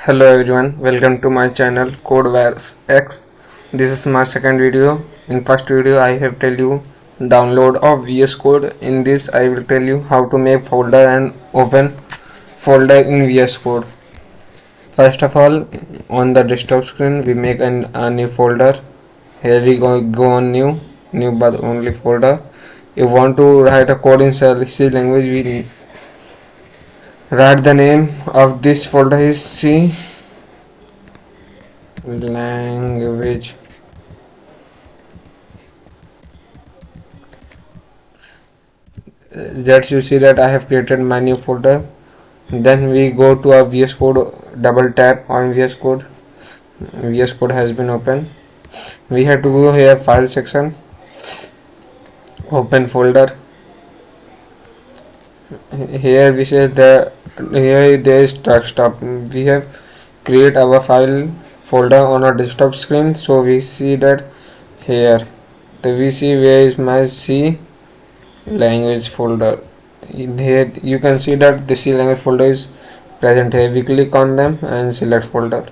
Hello everyone, welcome to my channel CodeVerseX. This is my second video. In first video I have tell you download of VS Code. In this I will tell you how to make folder and open folder in VS Code. First of all, on the desktop screen we make a new folder. Here we go on new but only folder. If you want to write a code in C language, we write the name of this folder is C language. That you see that I have created my new folder. Then we go to our VS Code, double tap on VS Code. VS Code has been opened. We have to go here file section, open folder. Here we say that here there is desktop. We have create our file folder on our desktop screen. So we see that here. So we see where is my C language folder. Here you can see that the C language folder is present here. We click on them and select folder.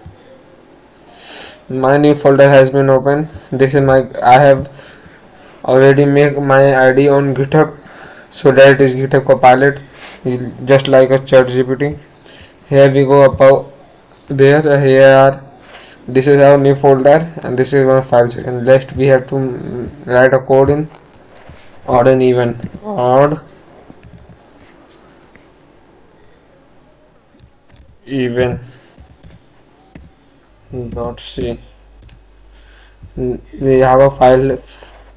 My new folder has been opened. This is my I have already make my ID on GitHub, so that it is GitHub Copilot, just like a ChatGPT. Here we go about there. Here are this is our new folder and this is my file section. Next we have to write a code in odd and even. Odd even dot c. We have a file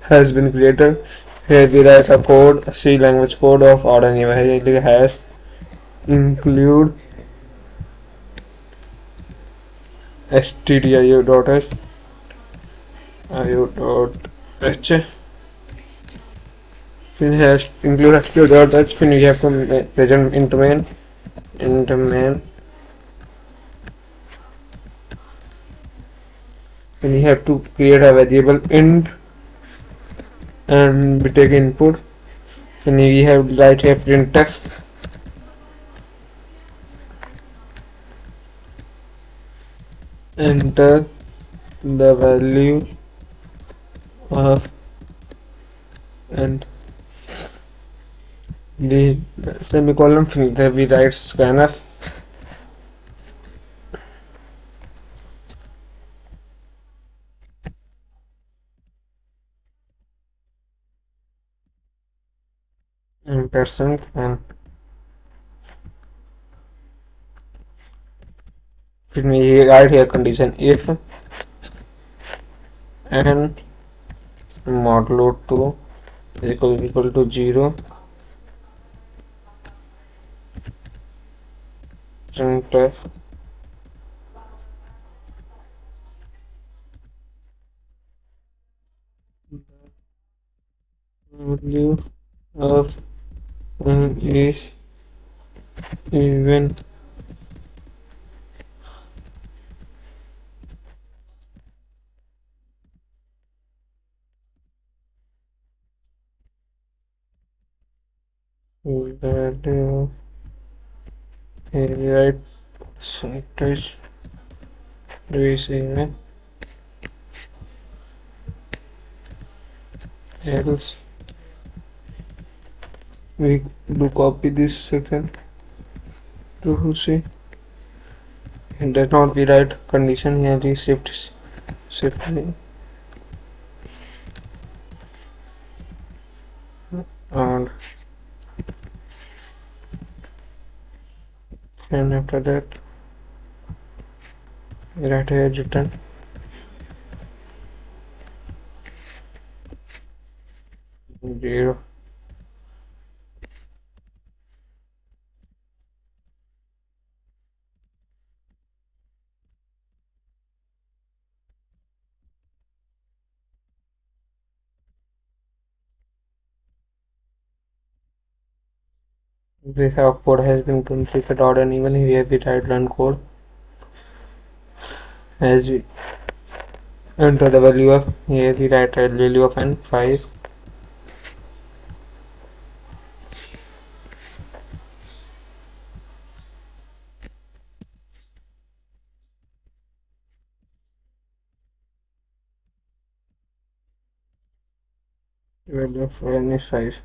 has been created. Here we write a code, C language code of odd and even. Here it has include stdio.h io.h. Then has include stdio.h. Then we have to present into main and we have to create a variable int and we take input. Then we have write here printf. Enter the value of and the semicolon. Then we write scanf. Ampersand and we write here condition if and modulo 2 is equal to 0, printf value of n is even. Value here we write percentage even else we do copy this second to see and that not we write condition here is shift and after that we write here return zero. This our code has been completed odd and even. Here we write run code as we enter the value of here we write value of n 5. value of any size.